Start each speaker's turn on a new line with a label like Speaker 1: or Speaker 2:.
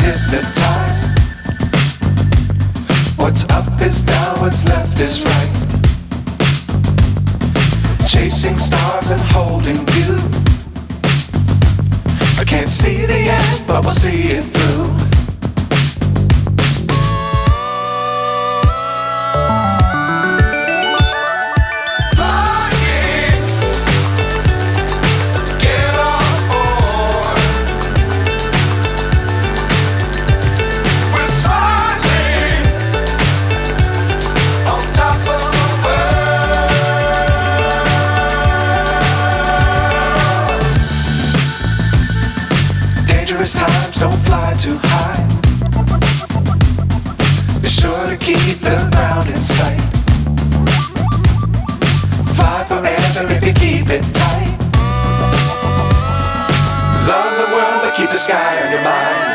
Speaker 1: hypnotized. What's up is down, what's left is right. Chasing stars and holding you. I can't see the end, but we'll see it through. Times don't fly too high. Be sure to keep the ground in sight. Fly forever if you keep it tight. Love the world but keep the sky on your mind.